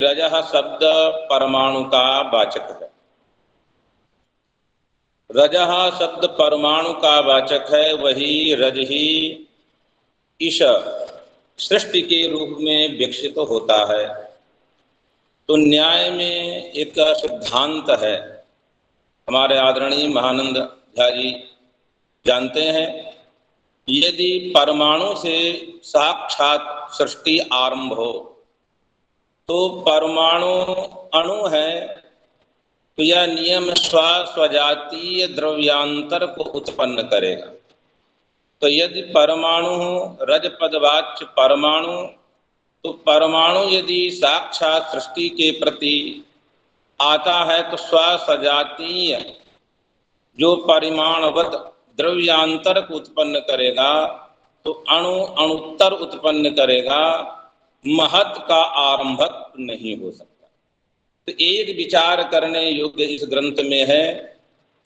रजः शब्द परमाणु का वाचक है। रजः शब्द परमाणु का वाचक है, वही रज ही इस सृष्टि के रूप में विकसित होता है। तो न्याय में एक सिद्धांत है, हमारे आदरणीय महानंद झा जी जानते हैं, यदि परमाणु से साक्षात सृष्टि आरंभ हो तो परमाणु अणु है, तो यह नियम स्वजातीय द्रव्यांतर को उत्पन्न करेगा। तो यदि परमाणु रज पदवाच्य परमाणु, तो परमाणु यदि साक्षात सृष्टि के प्रति आता है तो स्वसजातीय जो परिमाणवत द्रव्यांतर को उत्पन्न करेगा, तो अणु अणुत्तर उत्पन्न करेगा, महत का आरंभक नहीं हो सकता। तो एक विचार करने योग्य इस ग्रंथ में है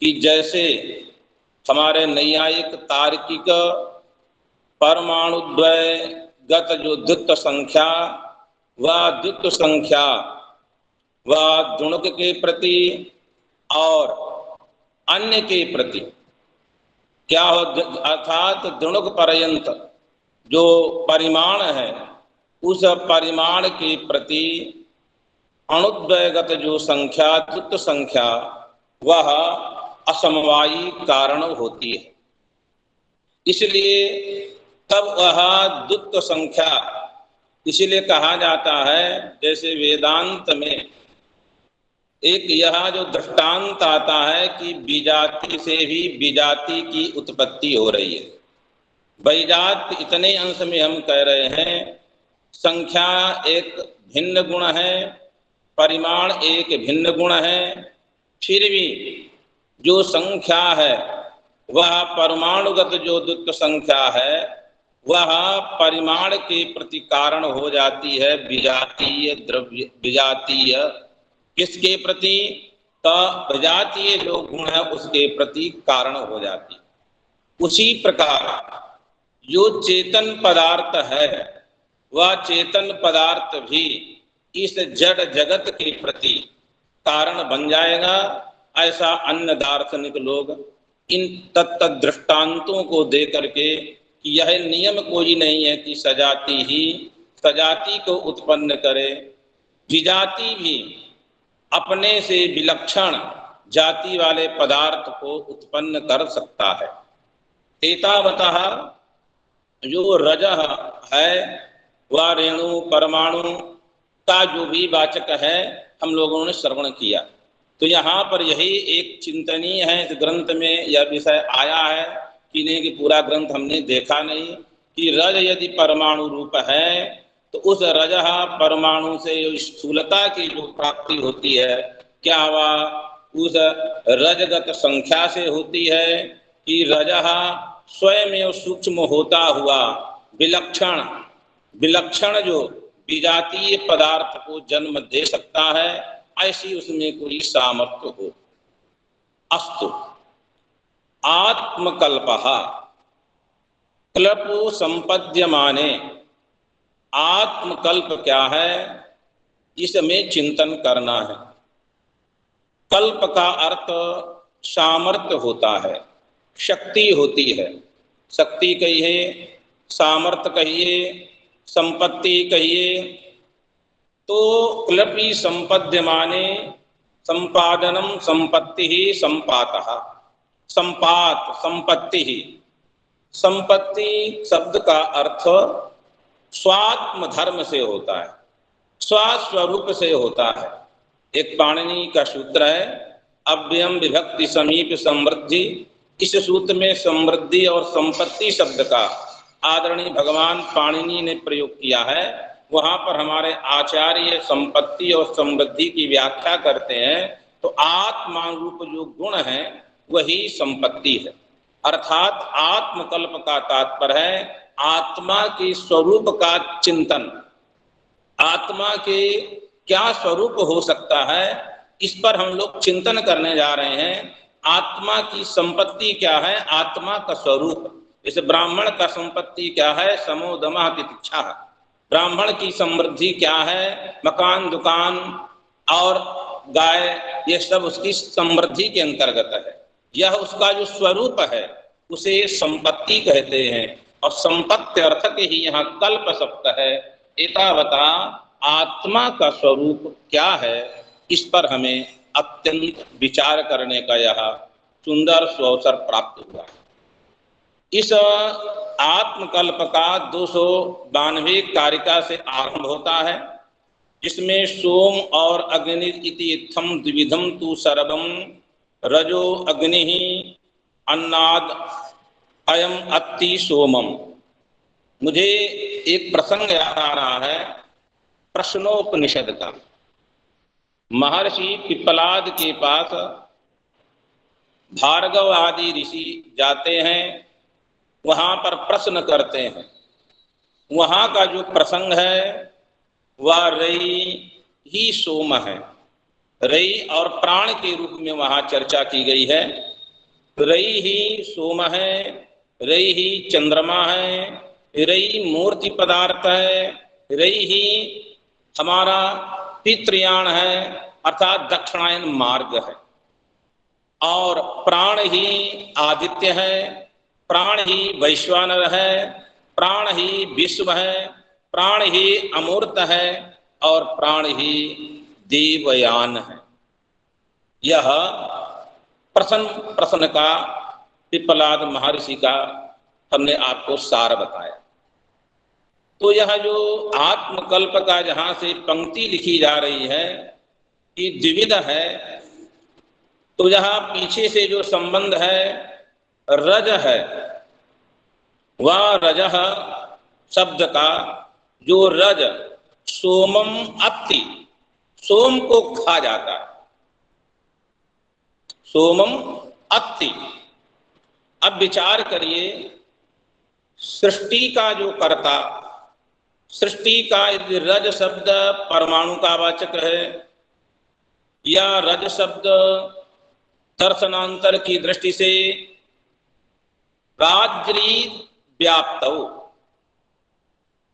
कि जैसे हमारे नैयायिक तार्किक परमाणुद्वय गत जो द्वित्व संख्या व द्वित्व संख्या व गुणक के प्रति और अन्य के प्रति क्या हो, अर्थात गुणक पर्यंत जो परिमाण है उस परिमाण के प्रति अणुद्वयगत जो संख्या द्वित्व संख्या वह असमवायी कारण होती है। इसलिए तब वह द्वित्व संख्या इसलिए कहा जाता है, जैसे वेदांत में एक यह जो दृष्टांत आता है कि विजाति से भी विजाति की उत्पत्ति हो रही है। वैजात इतने अंश में हम कह रहे हैं, संख्या एक भिन्न गुण है, परिमाण एक भिन्न गुण है, फिर भी जो संख्या है वह परमाणुगत जो द्वित्व संख्या है वह परिमाण के प्रति कारण हो जाती है विजातीय द्रव्य विजातीय किसके प्रति, तो विजातीय जो गुण है उसके प्रति कारण हो जाती है। उसी प्रकार जो चेतन पदार्थ है वह चेतन पदार्थ भी इस जड़ जगत के प्रति कारण बन जाएगा। ऐसा अन्य दार्शनिक लोग इन तत्त दृष्टांतों को दे करके कि यह नियम कोई नहीं है कि सजाति ही सजाति को उत्पन्न करे, विजाति भी अपने से विलक्षण जाति वाले पदार्थ को उत्पन्न कर सकता है। एतावतः जो रजः है वह रेणु परमाणु का जो भी वाचक है हम लोगों ने श्रवण किया। तो यहाँ पर यही एक चिंतनीय है, इस ग्रंथ में यह विषय आया है कि नहीं कि पूरा ग्रंथ हमने देखा नहीं कि रज यदि परमाणु रूप है तो उस रजः परमाणु से जो स्थूलता की जो प्राप्ति होती है क्या वह उस रजगत संख्या से होती है कि रजः स्वयं सूक्ष्म होता हुआ विलक्षण विलक्षण जो विजातीय पदार्थ को जन्म दे सकता है, ऐसी उसमें कोई सामर्थ्य हो। अस्तु आत्मकल्पः कल्पो संपद्यमाने, आत्मकल्प क्या है इसमें चिंतन करना है। कल्प का अर्थ सामर्थ्य होता है, शक्ति होती है। शक्ति कहिए, सामर्थ्य कहिए, संपत्ति कहिए। तो क्लपी संपद्यमाने संपादनम संपत्ति ही संपातः, संपात संपत्ति ही। संपत्ति शब्द का अर्थ स्वात्म धर्म से होता है, स्वस्वरूप से होता है। एक पाणिनि का सूत्र है अव्ययम विभक्ति समीप समृद्धि। इस सूत्र में समृद्धि और संपत्ति शब्द का आदरणीय भगवान पाणिनि ने प्रयोग किया है। वहां पर हमारे आचार्य संपत्ति और समृद्धि की व्याख्या करते हैं तो आत्मा रूप जो गुण है वही संपत्ति है। अर्थात आत्मकल्प का तात्पर्य है आत्मा के स्वरूप का चिंतन, आत्मा के क्या स्वरूप हो सकता है इस पर हम लोग चिंतन करने जा रहे हैं। आत्मा की संपत्ति क्या है, आत्मा का स्वरूप। जैसे ब्राह्मण का संपत्ति क्या है, समोदमा तितिक्षा। ब्राह्मण की समृद्धि क्या है, मकान दुकान और गाय, ये सब उसकी समृद्धि के अंतर्गत है। यह उसका जो स्वरूप है उसे संपत्ति कहते हैं, और संपत्ति अर्थक ही यहाँ कल्प शब्द है। एतावता आत्मा का स्वरूप क्या है, इस पर हमें अत्यंत विचार करने का यह सुंदर अवसर प्राप्त हुआ। इस आत्मकल्प का 292 कारिका से आरंभ होता है, जिसमें सोम और अग्नि इति इत्थम द्विविधम तु सर्वम रजो अग्नि अन्नाद अयम अत्ति सोमम। मुझे एक प्रसंग याद आ रहा है प्रश्नोपनिषद का। महर्षि पिप्पलाद के पास भार्गव आदि ऋषि जाते हैं, वहां पर प्रश्न करते हैं। वहां का जो प्रसंग है वह रई ही सोम है। रई और प्राण के रूप में वहां चर्चा की गई है। रई ही सोम है, रई ही चंद्रमा है, रई मूर्ति पदार्थ है, रई ही हमारा पितृयान है अर्थात दक्षिणायन मार्ग है, और प्राण ही आदित्य है, प्राण ही वैश्वानर है, प्राण ही विश्व है, प्राण ही अमूर्त है, और प्राण ही देवयान है। यह प्रश्न का पिप्पलाद महर्षि का हमने आपको सार बताया। तो यह जो आत्मकल्प का जहां से पंक्ति लिखी जा रही है कि द्विविध है, तो यहाँ पीछे से जो संबंध है रज है, वह रजः शब्द का जो रज सोमम अत्ति, सोम को खा जाता है, सोमम अत्ति। अब विचार करिए, सृष्टि का जो कर्ता, सृष्टि का यदि रज शब्द परमाणु का वाचक है, या रज शब्द दर्शनांतर की दृष्टि से राज्री व्याप्त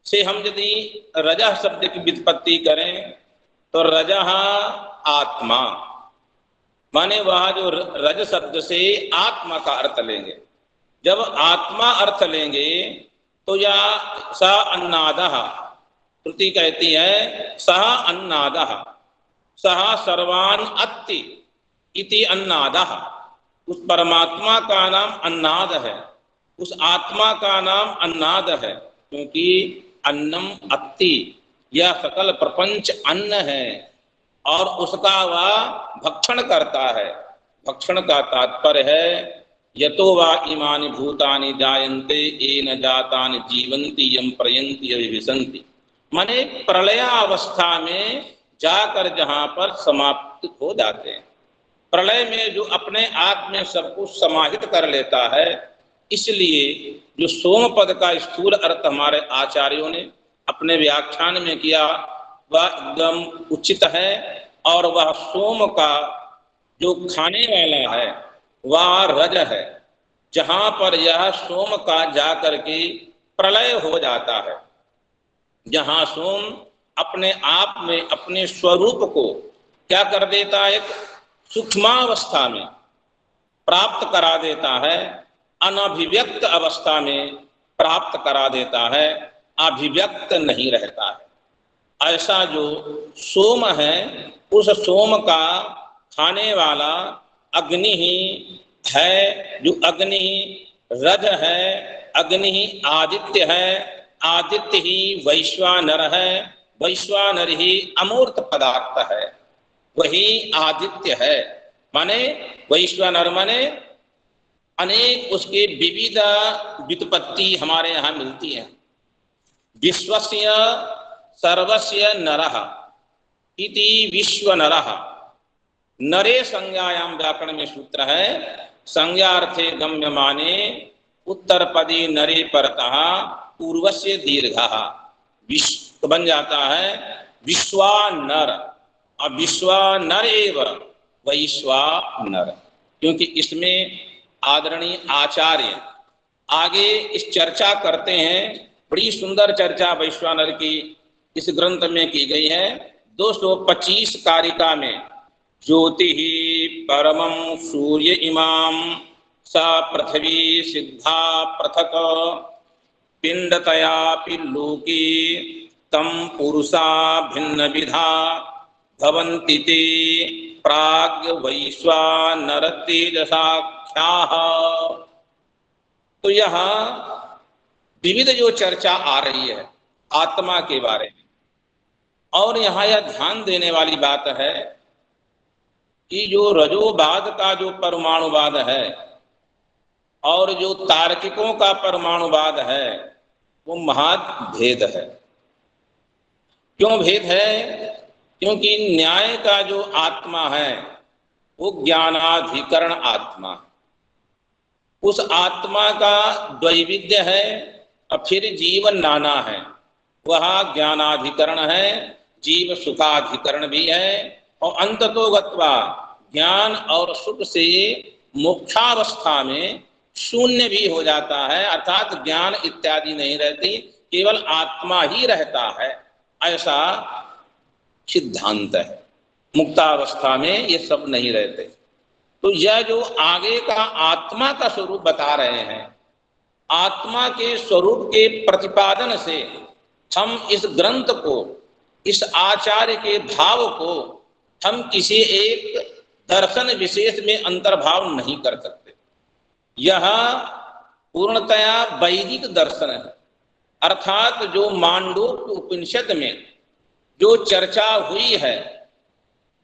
से हम यदि रजः शब्द की व्युत्पत्ति करें तो रजः आत्मा, माने वह जो रज शब्द से आत्मा का अर्थ लेंगे। जब आत्मा अर्थ लेंगे तो या स अन्नादः, श्रुति कहती है सह अन्नादः, सह सर्वान अत्ति इति अन्नादः। उस परमात्मा का नाम अन्नाद है, उस आत्मा का नाम अन्नाद है, क्योंकि अन्नम अत्ति, यह सकल प्रपंच अन्न है और उसका वह भक्षण करता है। भक्षण का तात्पर्य है यतो वा इमानि भूतानि जायन्ते येन जातानि जीवन्ति यम प्रयन्ति अभिविशन्ति, माने प्रलयावस्था में जाकर जहां पर समाप्त हो जाते हैं। प्रलय में जो अपने आप में सब कुछ समाहित कर लेता है, इसलिए जो सोम पद का स्थूल अर्थ हमारे आचार्यों ने अपने व्याख्यान में किया वह एकदम उचित है। और वह सोम का जो खाने वाला है वह रज है, जहां पर यह सोम का जाकर के प्रलय हो जाता है, जहां सोम अपने आप में अपने स्वरूप को क्या कर देता है, एक सूक्ष्मावस्था में प्राप्त करा देता है, अनभिव्यक्त अवस्था में प्राप्त करा देता है, अभिव्यक्त नहीं रहता है। ऐसा जो सोम है, उस सोम का खाने वाला अग्नि ही है, जो अग्नि ही रज है, अग्नि ही आदित्य है, आदित्य ही वैश्वानर है, वैश्वानर ही अमूर्त पदार्थ है, वही आदित्य है। माने वैश्वानर माने अनेक उसके विविध व्युत्पत्ति हमारे यहाँ मिलती है। विश्वस्य सर्वस्य नरः इति विश्व नरः, नरे संज्ञायाम व्याकरण में सूत्र है, संज्ञार्थे गम्यमाने उत्तर पदे नरे परतः पूर्वस्य दीर्घः, विश्व बन जाता है विश्वानर, और विश्वानर एव वैश्वानर, क्योंकि इसमें आदरणीय आचार्य आगे इस चर्चा करते हैं बड़ी सुंदर चर्चा वैश्वानर की इस ग्रंथ में की गई है। 225 कारिका में ज्योति ही परमं सूर्य इमाम सा पृथ्वी सिद्धा पृथक पिंडतयापि लोकी तम पुरुषा भिन्न विधा भवन्ति ते प्राग् वैश्वानर तेजसाख्याः। तो यहाँ विविध जो चर्चा आ रही है आत्मा के बारे में, और यहाँ यह ध्यान देने वाली बात है कि जो रजोवाद का जो परमाणुवाद है और जो तार्किकों का परमाणुवाद है वो महत् भेद है। क्यों भेद है? क्योंकि न्याय का जो आत्मा है वो ज्ञानाधिकरण आत्मा, उस आत्मा का द्वैविध्य है और फिर जीव नाना है। वह ज्ञानाधिकरण है, जीव सुखाधिकरण भी है, और अंततो गत्वा ज्ञान और सुख से मोक्षावस्था में शून्य भी हो जाता है, अर्थात ज्ञान इत्यादि नहीं रहती, केवल आत्मा ही रहता है, ऐसा सिद्धांत है। मुक्तावस्था में ये सब नहीं रहते। तो यह जो आगे का आत्मा का स्वरूप बता रहे हैं, आत्मा के स्वरूप के प्रतिपादन से हम इस ग्रंथ को, इस आचार्य के भाव को हम किसी एक दर्शन विशेष में अंतर्भाव नहीं कर सकते। यह पूर्णतया वैदिक दर्शन है, अर्थात जो मांडूक्य उपनिषद में जो चर्चा हुई है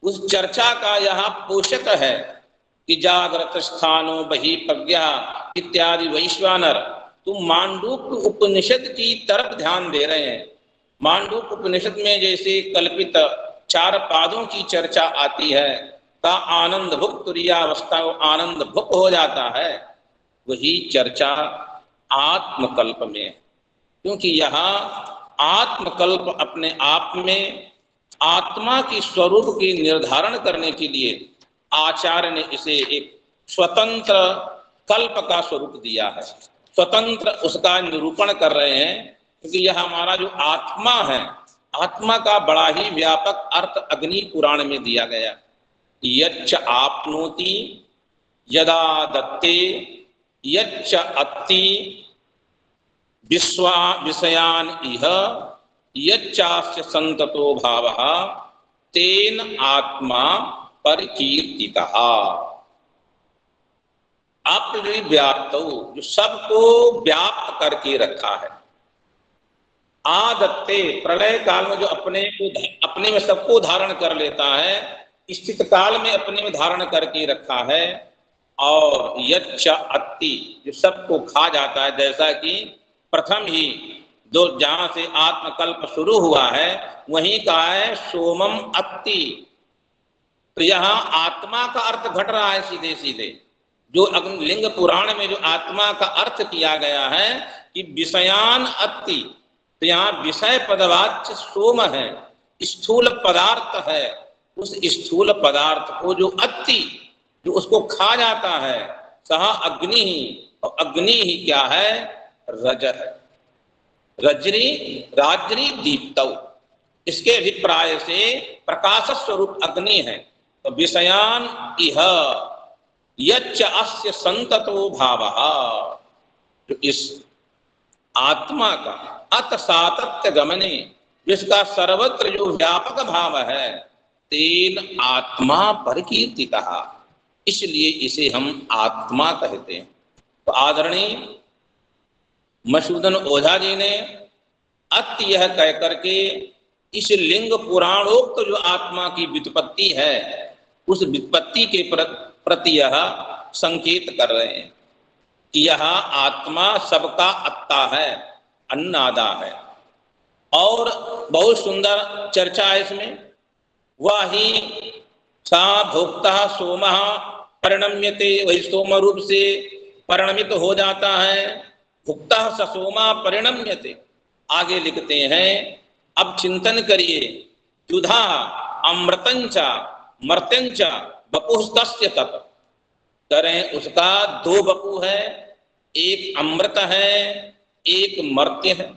उस चर्चा का यह पोषक है कि जागृत स्थानो बहि प्रज्ञा इत्यादि। वैश्वानर तुम मांडूक्य उपनिषद की तरफ ध्यान दे रहे हैं। मांडूक्य उपनिषद में जैसे कल्पित 4 पादों की चर्चा आती है, का आनंद भुक तुरीयावस्था आनंद भुक हो जाता है, वही चर्चा आत्मकल्प में है। क्योंकि यहाँ आत्मकल्प अपने आप में आत्मा की स्वरूप की निर्धारण करने के लिए आचार्य ने इसे एक स्वतंत्र कल्प का स्वरूप दिया है, स्वतंत्र उसका निरूपण कर रहे हैं। क्योंकि यह हमारा जो आत्मा है, आत्मा का बड़ा ही व्यापक अर्थ अग्नि पुराण में दिया गया। यच्च आपनोति यदा दत्ते यच्च अत्ति विश्वा विषयान इह यच्चास्य संततो भावः तेन आत्मा परिकीर्तितः। व्याप्त, जो सबको व्याप्त करके रखा है। आदत्ते, प्रलय काल में जो अपने में सबको धारण कर लेता है, स्थित काल में अपने में धारण करके रखा है। और यच्च अत्ति, जो सबको खा जाता है, जैसा कि प्रथम ही जहां से आत्मकल्प शुरू हुआ है वहीं का है सोमम अत्ति। तो यहाँ आत्मा का अर्थ घट रहा है सीधे सीधे। जो अग्निलिंग पुराण में जो आत्मा का अर्थ किया गया है कि विषयान अत्ति, तो यहाँ विषय पदवाच्य सोम है, स्थूल पदार्थ है। उस स्थूल पदार्थ को जो अत्ति, जो उसको खा जाता है, सह अग्नि ही, और अग्नि ही क्या है? रज है। रजनी राजनी दीप्तौ, इसके अभिप्राय से प्रकाश स्वरूप अग्नि है। तो विषयान इह यच्च अस्य संततो भावः, तो इस आत्मा का अत सातत्य गमने, जिसका सर्वत्र जो व्यापक भाव है, तेन आत्मा परिकीर्तितः, इसलिए इसे हम आत्मा कहते हैं। तो आदरणीय मधुसूदन ओझा जी ने अत्य यह कह करके इस लिंग पुराणोक्त जो आत्मा की व्युत्पत्ति है, उस व्युत्पत्ति के प्रति यह संकेत कर रहे हैं कि यह आत्मा सबका अत्ता है, अन्नादा है। और बहुत सुंदर चर्चा है इसमें। वह ही सा भोक्ता सोमः परिणम्यते, वही सोम रूप से परिणमित हो जाता है। भुक्ता स सोमा परिणम्यते। आगे लिखते हैं, अब चिंतन करिए, युधा अमृतंचा मर्त्यंचा बपुस्तस्य तत्, करें उसका 2 बपू है, एक अमृत है, एक मर्त्य है।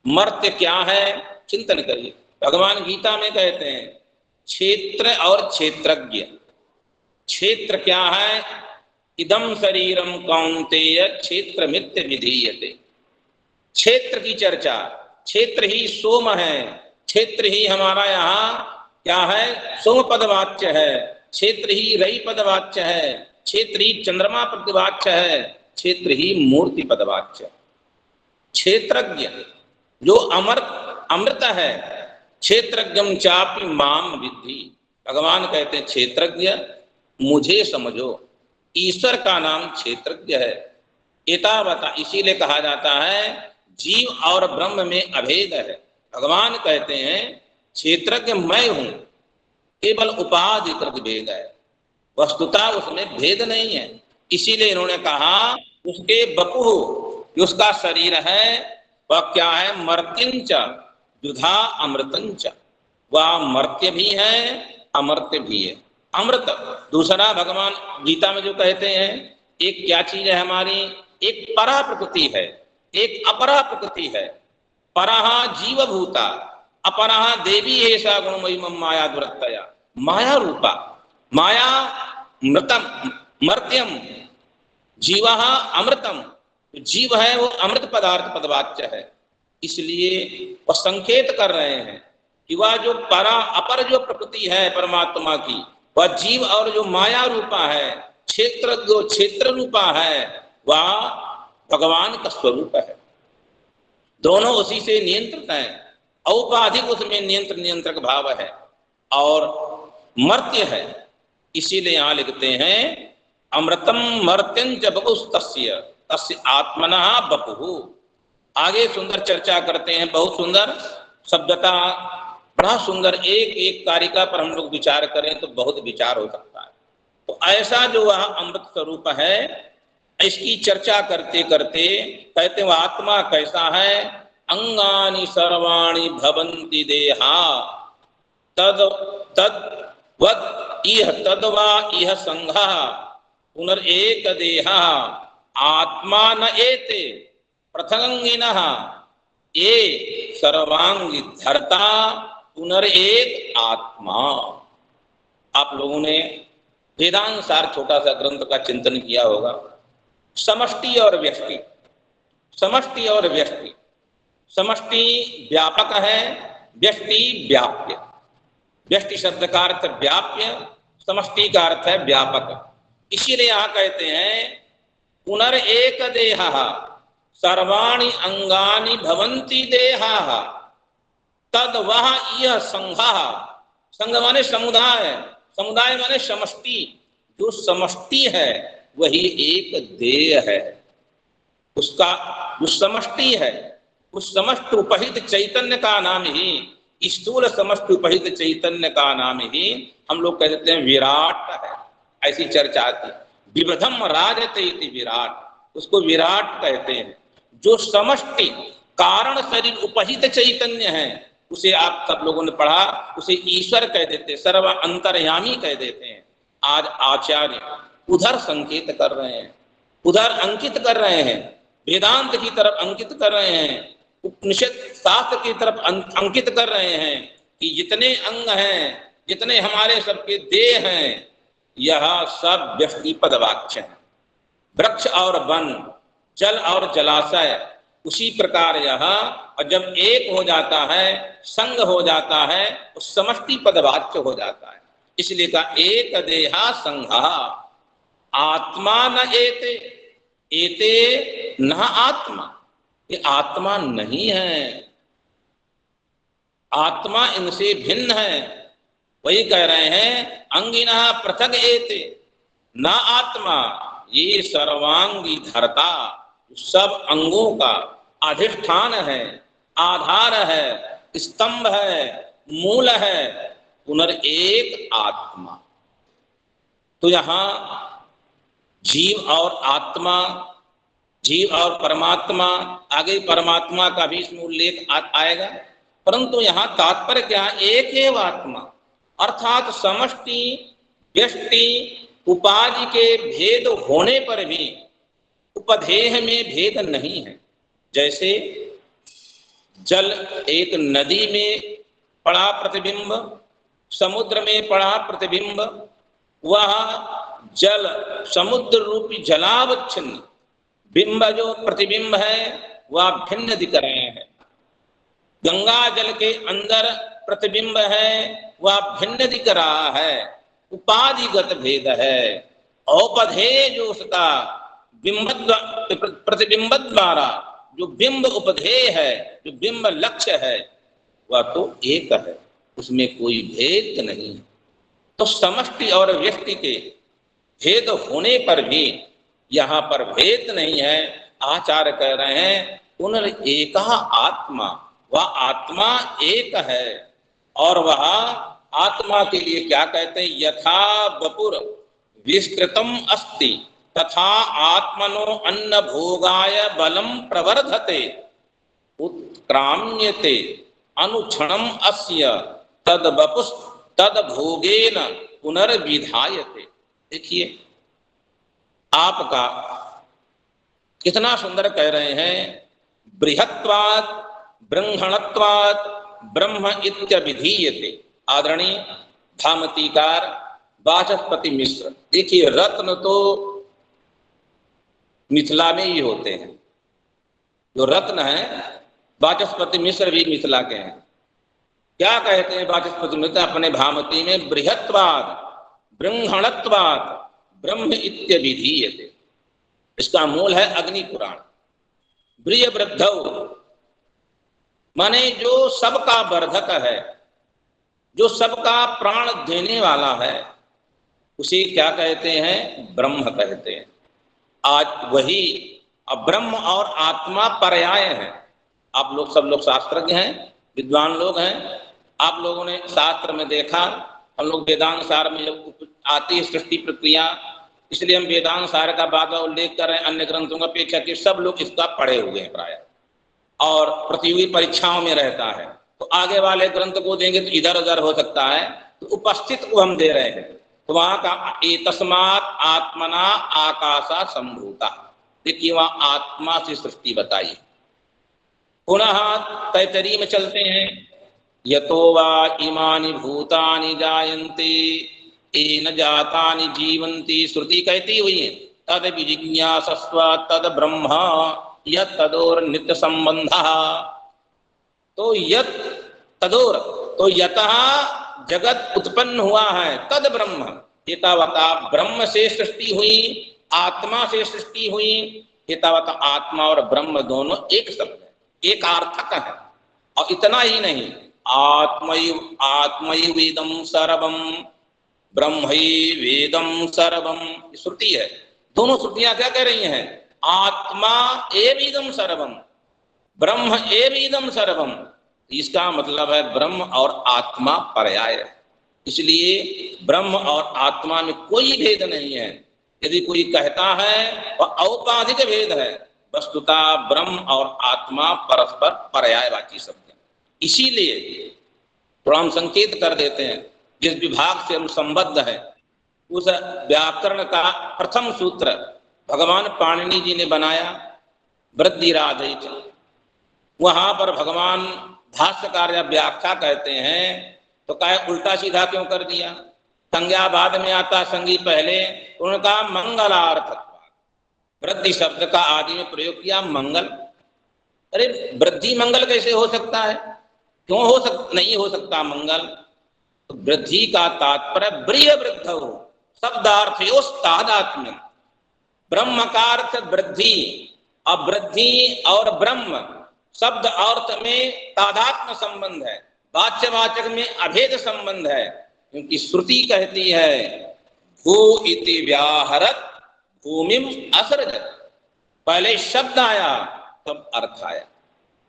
मर्त्य क्या है, चिंतन करिए। भगवान गीता में कहते हैं क्षेत्र और क्षेत्रज्ञ। क्षेत्र क्या है, इदम शरीरम कौन्तेय क्षेत्र मित्य विधीयते। क्षेत्र की चर्चा, क्षेत्र ही सोम है, क्षेत्र ही हमारा यहाँ क्या है, सोम पदवाच्य है, क्षेत्र ही रई पदवाच्य है, क्षेत्र ही चंद्रमा पदवाच्य है, क्षेत्र ही मूर्ति पदवाच्य। क्षेत्रज्ञ जो अमृत है, क्षेत्रज्ञम चापि माम विद्धि। भगवान कहते हैं क्षेत्रज्ञ मुझे समझो। ईश्वर का नाम क्षेत्रज्ञ है। एतावता इसीलिए कहा जाता है जीव और ब्रह्म में अभेद है। भगवान कहते हैं क्षेत्रज्ञ मैं हूं, केवल उपाधि कृत भेद है, वस्तुता उसमें भेद नहीं है। इसीलिए इन्होंने कहा उसके बपु, उसका शरीर है वह क्या है, मर्त्यंच युधा अमृतंच, वह मर्त्य भी है अमर्त्य भी है। अमृत दूसरा भगवान गीता में जो कहते हैं, एक क्या चीज है हमारी, एक परा प्रकृति है, एक अपरा प्रकृति है। परहा जीवभूता अपरहा देवी ऐसा गुणमयी माया दुरत्तया। माया रूपा, माया मृतम मर्त्यम, जीव अमृतम, जीव है वो अमृत पदार्थ पदवाच्य है। इसलिए वह संकेत कर रहे हैं कि वह जो परा अपर जो प्रकृति है परमात्मा की, वह जीव और जो माया रूपा है, क्षेत्र जो क्षेत्र रूपा है, वह भगवान का स्वरूप है। दोनों उसी से नियंत्रित है, औपाधिक उसमें नियंत्रक भाव है और मर्त्य है। इसीलिए यहां लिखते हैं अमृतम मर्त्यंच बपुस्तस्य तस्य आत्मनः बपुः। आगे सुंदर चर्चा करते हैं, बहुत सुंदर शब्दता, बड़ा सुंदर। एक एक कारिका पर हम लोग विचार करें तो बहुत विचार हो सकता है। तो ऐसा जो वह अमृत स्वरूप है, इसकी चर्चा करते करते कहते हैं आत्मा कैसा है, अंगानि सर्वाणि भवन्ति देहा तद तद्वद इह तद्वा इह संघः पुनरेक देहा आत्मा न एते पृथगंगिनः ये सर्वांगी धर्ता पुनरेक आत्मा। आप लोगों ने वेदांत सार छोटा सा ग्रंथ का चिंतन किया होगा। समष्टि और व्यष्टि, समष्टि और व्यष्टि, समष्टि व्यापक है, व्यष्टि व्याप्य। व्यष्टि शब्द का अर्थ व्याप्य, समष्टि का अर्थ है व्यापक। इसीलिए यहां कहते हैं पुनरेक देहा सर्वाणि अंगानि भवन्ति देहा तद वह यह संघः। संघ माने समुदाय, समुदाय माने समष्टि। जो समष्टि है वही एक देह है। उसका जो समष्टि है, उस समष्टि उपहित चैतन्य का नाम ही, स्थूल समष्टि उपहित चैतन्य का नाम ही हम लोग कह देते हैं विराट है। ऐसी चर्चा आती है, विविधम राजते इति विराट, उसको विराट कहते हैं। जो समष्टि कारण शरीर उपहित चैतन्य है उसे आप सब लोगों ने पढ़ा, उसे ईश्वर कह देते, सर्व अंतर्यामी कह देते हैं। आज आचार्य उधर संकेत कर रहे हैं, उधर अंकित कर रहे हैं, वेदांत की तरफ अंकित कर रहे हैं, उपनिषद शास्त्र की तरफ अंकित कर रहे हैं कि जितने अंग हैं, जितने हमारे सबके देह हैं, यह सब व्यष्टि पदवाच्य है। वृक्ष और वन, जल और जलाशय, उसी प्रकार यह, और जब एक हो जाता है, संग हो जाता है, तो समष्टि पदवाच्य हो जाता है। इसलिए कहा एक देहा संघा आत्मा न एते, एते न आत्मा, ये आत्मा नहीं है, आत्मा इनसे भिन्न है। वही कह रहे हैं अंगिना पृथक एते न आत्मा, ये सर्वांगी धर्ता, सब अंगों का अधिष्ठान है, आधार है, स्तंभ है, मूल है, पुनर्एक आत्मा। तो यहां जीव और आत्मा, जीव और परमात्मा, आगे परमात्मा का भी इसमें उल्लेख आएगा, परंतु यहां तात्पर्य क्या, एक एव आत्मा, अर्थात समष्टि व्यष्टि उपाधि के भेद होने पर भी उपदेह में भेद नहीं है। जैसे जल एक नदी में पड़ा प्रतिबिंब, समुद्र में पड़ा प्रतिबिंब, वह जल समुद्र रूपी जलावच्छिन्न बिंब जो प्रतिबिंब है वह भिन्न दिख रहे हैं। गंगा जल के अंदर प्रतिबिंब है वह भिन्न दिख रहा है, उपाधिगत भेद है। औपधेय जो उसका बिंब प्रतिबिंब द्वारा जो बिंब उपधेय है, जो बिंब लक्ष्य है, वह तो एक है, उसमें कोई भेद नहीं। तो समष्टि और व्यक्ति के भेद होने पर भी यहाँ पर भेद नहीं है। आचार्य कह रहे हैं पुनरेक आत्मा, वह आत्मा एक है। और वह आत्मा के लिए क्या कहते हैं, यथा वपुर विस्तृतम अस्ति तथा आत्मनो अन्न भोगाय बलम प्रवर्धते उत्क्राम्यते अनुक्षणम अस्य तद वपुस् तद भोगेन पुनर्विधायते। देखिए आपका कितना सुंदर कह रहे हैं, बृहत्वात् ब्रह्मणत्वात् ब्रह्म इत्यभिधीयते। आदरणीय भामतीकार वाचस्पति मिश्र। देखिए रत्न तो मिथिला में ही होते हैं, जो रत्न है वाचस्पति मिश्र भी मिथिला के हैं। क्या कहते हैं वाचस्पति मिश्र अपने भामती में, बृहत्वात् ब्रह्मणत्वात् ब्रह्म इत्यभिधीयते। इसका मूल है अग्नि पुराण। ब्रिय वृद्धौ माने जो सबका वर्धक है, जो सबका प्राण देने वाला है, उसे क्या कहते हैं, ब्रह्म कहते हैं। आज वही अब ब्रह्म और आत्मा पर्याय है। आप लोग सब लोग शास्त्रज्ञ हैं, विद्वान लोग हैं। आप लोगों ने शास्त्र में देखा, हम लोग वेदांत सार में आती है सृष्टि प्रक्रिया, इसलिए हम वेदांत सार का बाद उल्लेख कर रहे हैं। अन्य ग्रंथों का अपेक्षा कि सब लोग इसका पढ़े हुए हैं प्राय, और प्रतियोगी परीक्षाओं में रहता है। तो आगे वाले ग्रंथ को देंगे तो इधर उधर हो सकता है, तो उपस्थित को हम दे रहे हैं। तो वहां का तस्मात् आत्मना आकाशा संभूता। देखिए वहां आत्मा से सृष्टि बताई। पुनः तैतरी में चलते हैं, यतो वा इमानि भूतानि जायन्ते येन जातानि जीवन्ति। श्रुति कहती हुई है तद विजिज्ञासस्व तद ब्रह्म यत् तदोर नित्य संबंधः। तो यत् तदोर, तो यतः जगत उत्पन्न हुआ है, तद ब्रह्म, एतावता ब्रह्म से सृष्टि हुई, आत्मा से सृष्टि हुई। एतावता आत्मा और ब्रह्म दोनों एक शब्द है, एक अर्थक है। और इतना ही नहीं, आत्मैवेदं सर्वं ब्रह्मैवेदं सर्वं, श्रुति है। दोनों श्रुतियां क्या कह रही हैं, आत्मा एवेदं सर्वं ब्रह्म एवेदं सर्वं। इसका मतलब है ब्रह्म और आत्मा पर्याय है, इसलिए ब्रह्म और आत्मा में कोई भेद नहीं है। यदि कोई कहता है वह औपाधिक भेद है, वस्तुतः ब्रह्म और आत्मा परस्पर पर्यायवाची शब्द है। इसीलिए थोड़ा हम संकेत कर देते हैं, जिस विभाग से हम संबद्ध है उस व्याकरण का प्रथम सूत्र भगवान पाणिनि जी ने बनाया, वृद्धिराधैच। वहां पर भगवान भाष्यकार या व्याख्या कहते हैं तो कहे उल्टा सीधा क्यों कर दिया, संज्ञा बाद में आता, संगी पहले। उनका मंगलार्थक, वृद्धि शब्द का आदि में प्रयोग किया मंगल। अरे वृद्धि मंगल कैसे हो सकता है, क्यों नहीं हो सकता मंगल। तो वृद्धि का तात्पर्य ब्रिय वृद्ध हो, शब्दार्थयोस्तादात्म्य। ब्रह्म का अर्थ वृद्धि, अब वृद्धि और ब्रह्म शब्द अर्थ में तादात्म्य संबंध है, वाच्यवाचक में अभेद संबंध है। क्योंकि श्रुति कहती है भू इति व्याहरत भूमिम असृजत। पहले शब्द आया तब अर्थ आया,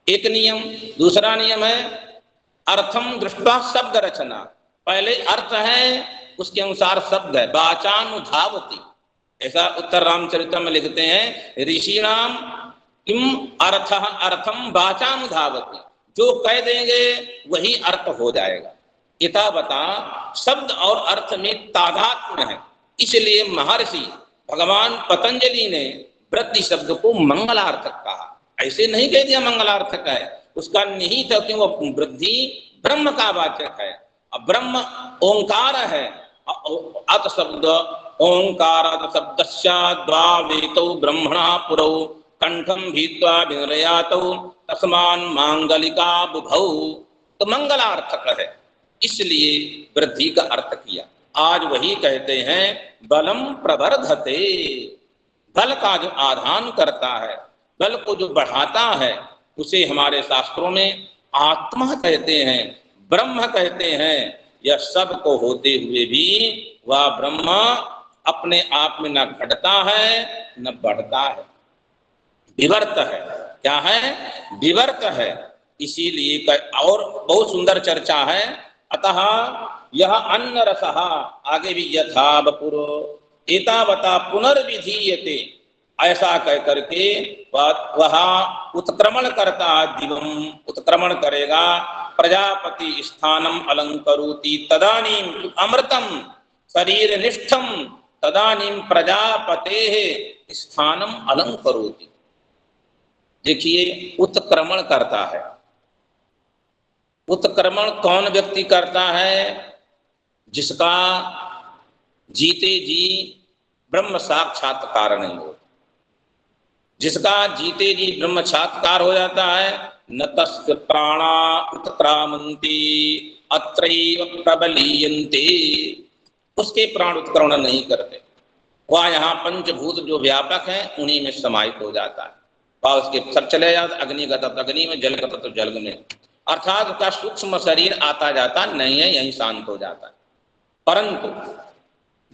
एक नियम। दूसरा नियम है अर्थम दृष्टवा शब्द रचना। पहले अर्थ है, उसके अनुसार शब्द है, वाचानुधावती। ऐसा उत्तर रामचरित्र में लिखते हैं, ऋषिणाम किम अर्थ अर्थम वाचानुधावती। जो कह देंगे वही अर्थ हो जाएगा। इता बता शब्द और अर्थ में तादात्म्य है, इसलिए महर्षि भगवान पतंजलि ने वृद्धि शब्द को मंगलार्थक कहा। ऐसे नहीं कह दिया मंगलार्थक है, उसका निहित है, क्यों वो वृद्धि ब्रह्म का वाचक है। अब ब्रह्म ओंकार है, अत शब्द ओंकारात् शब्दस्याद्वावेतौ ब्रह्मणा पुरौ कंठम भीत्वा विनरयातौ तस्मान् मांगलिका बुभौ। तो मंगलार्थक है, इसलिए वृद्धि का अर्थ किया। आज वही कहते हैं बलम प्रवर्धते, बल का जो आधान करता है, बल को जो बढ़ाता है, उसे हमारे शास्त्रों में आत्मा कहते हैं, ब्रह्म कहते हैं। यह सब को होते हुए भी वह ब्रह्म अपने आप में न घटता है न बढ़ता है, विवर्त है। क्या है? विवर्त है। इसीलिए और बहुत सुंदर चर्चा है। अतः यह अन्न रसः, आगे भी यथा वपुरो एतावता पुनर्विधीयते, ऐसा कह करके वह उत्क्रमण करता, दिवम उत्क्रमण करेगा, प्रजापति स्थानम अलंकरोति तदानीम अमृतम शरीर निष्ठम तदानीम प्रजापते स्थानम अलंकरोति। देखिए, उत्क्रमण करता है। उत्क्रमण कौन व्यक्ति करता है? जिसका जीते जी ब्रह्म साक्षात्कार नहीं हो, जिसका जीते जी ब्रह्म साक्षात्कार हो जाता है। न तस्य प्राणा उत्क्रामन्ति अत्रैव प्रबलीयन्ते, उसके प्राण उत्क्रमण नहीं करते, वह यहाँ पंचभूत जो व्यापक है उन्हीं में समाहित हो जाता है। वह उसके सब चले जाता, अग्नि का तत्व अग्नि में, जल का तत्व जल में, अर्थात उसका सूक्ष्म शरीर आता जाता नहीं है, यही शांत हो जाता है। परंतु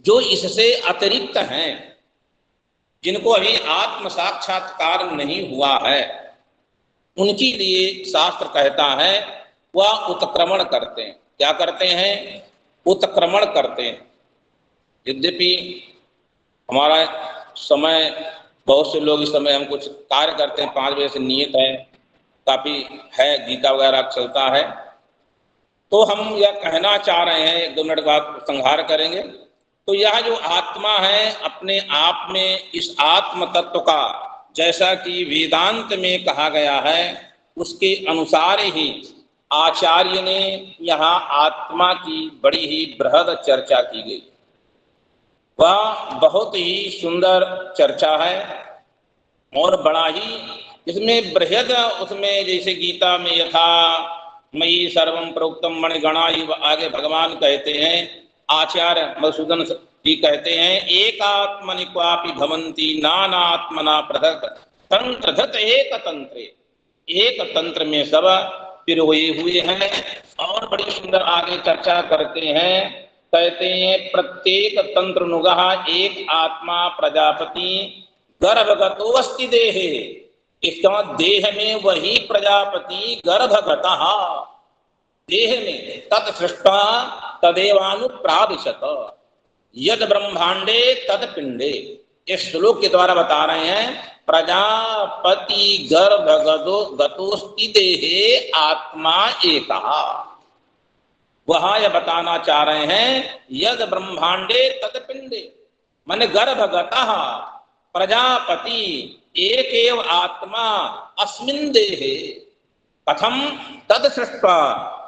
जो इससे अतिरिक्त हैं, जिनको अभी आत्म साक्षात्कार नहीं हुआ है, उनके लिए शास्त्र कहता है वह उत्क्रमण करते हैं। क्या करते हैं? उत्क्रमण करते हैं। यद्यपि हमारा समय, बहुत से लोग इस समय हम कुछ कार्य करते हैं, 5 बजे से नियत है, काफी है, गीता वगैरह चलता है, तो हम यह कहना चाह रहे हैं, 1-2 मिनट बाद संहार करेंगे। तो यह जो आत्मा है, अपने आप में इस आत्म तत्व का, जैसा कि वेदांत में कहा गया है, उसके अनुसार ही आचार्य ने यहाँ आत्मा की बड़ी ही बृहद चर्चा की गई। वह बहुत ही सुंदर चर्चा है और बड़ा ही इसमें बृहद, उसमें जैसे गीता में यथा मयि सर्वम प्रोक्तम मणिगणा, आगे भगवान कहते हैं, आचार्य मधुसूदन जी कहते हैं, एकात्मनि क्वापि भवन्ति नानात्मना पृथक तंत्रधत एक तंत्रे, एक तंत्र में सब पिरोए हुए हैं। और बड़ी सुंदर आगे चर्चा करते हैं, कहते हैं प्रत्येक तंत्र नुगः एक आत्मा प्रजापति गर्भगतो अस्ति देहे, इसका देह में वही प्रजापति गर्भगतः, देह में तत्सृष्टा तदेवानुप्राविशत यद ब्रह्मांडे तद पिंडे। इस श्लोक के द्वारा बता रहे हैं प्रजापति गर्भगतोस्ति देहे आत्मा एका। वहां यह बताना चाह रहे हैं यद ब्रह्मांडे तद पिंडे, माने गर्भगतः प्रजापति एक एव आत्मा अस्मिन् देहे, कथम तद सृष्टा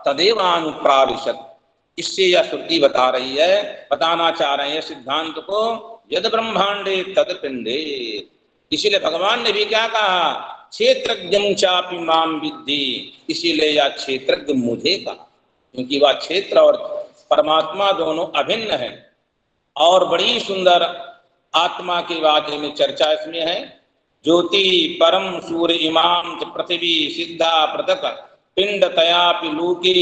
तदेवानुप्राविशत। इससे यह श्रुति बता रही है, बताना चाह रहे हैं सिद्धांत को, यद ब्रह्मांडे तद पिंडे। इसीलिए भगवान ने भी क्या कहा, क्षेत्रज्ञं चापि मां विद्धि, इसीलिए यह क्षेत्रज्ञ मुझे कहा, क्योंकि वह क्षेत्र और परमात्मा दोनों अभिन्न है। और बड़ी सुंदर आत्मा के बारे में चर्चा इसमें है। ज्योति परम सूर्य इमाम पृथ्वी सिद्धा पृथक पिंड तयापि लोके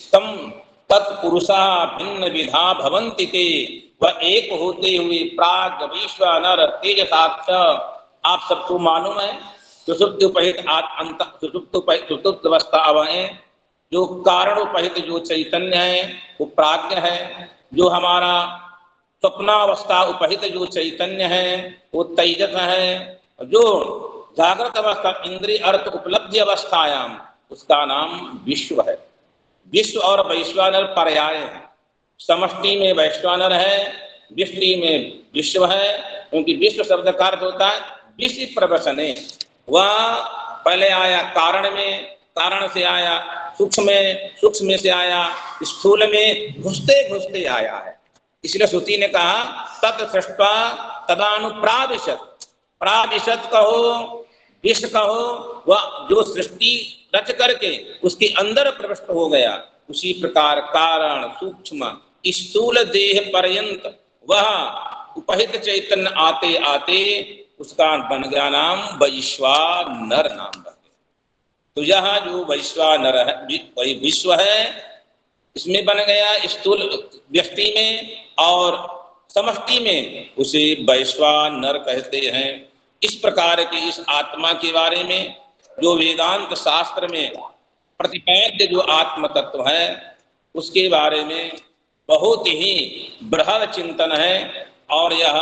तम तत्पुरुषा भिन्न विधा भवन्ति ते, वह एक होते हुए प्राग विश्व नर तेज साक्ष। आप सबको मालूम है सुषुप्त उपहित सुषुप्त अवस्था अवय, जो कारण उपहित जो चैतन्य है वो प्राज्ञ है, जो हमारा स्वप्नावस्था उपहित जो चैतन्य है वो तेजस है, जो जागृत अवस्था इंद्रिय अर्थ उपलब्धि अवस्थायाम उसका नाम विश्व है। विश्व और वैश्वानर पर्याय है, समष्टि में वैश्वानर है, विष्टि में विश्व है, क्योंकि विश्व शब्द का अर्थ होता है विश्व प्रवचने। वह पहले आया कारण में, कारण से आया, सूक्ष्म में से आया, स्थूल में घुसते घुसते आया है। इसलिए श्रुति ने कहा तत् सृष्ट्वा तदानुप्राविशत, प्राविशत कहो, विश्व कहो, वह जो सृष्टि रच करके उसके अंदर प्रविष्ट हो गया, उसी प्रकार कारण सूक्ष्म स्थूल देह पर्यंत वह उपहित चैतन्य आते आते उसका बन गया नाम वैश्वानर नाम रख गया। तो यह जो वैश्वानर है, विश्व है, इसमें बन गया स्थूल व्यक्ति में और समष्टि में उसे वैश्वानर कहते हैं। इस प्रकार के इस आत्मा के बारे में जो वेदांत शास्त्र में प्रतिपाद्य जो आत्म तत्व है उसके बारे में बहुत ही बृहद चिंतन है और यह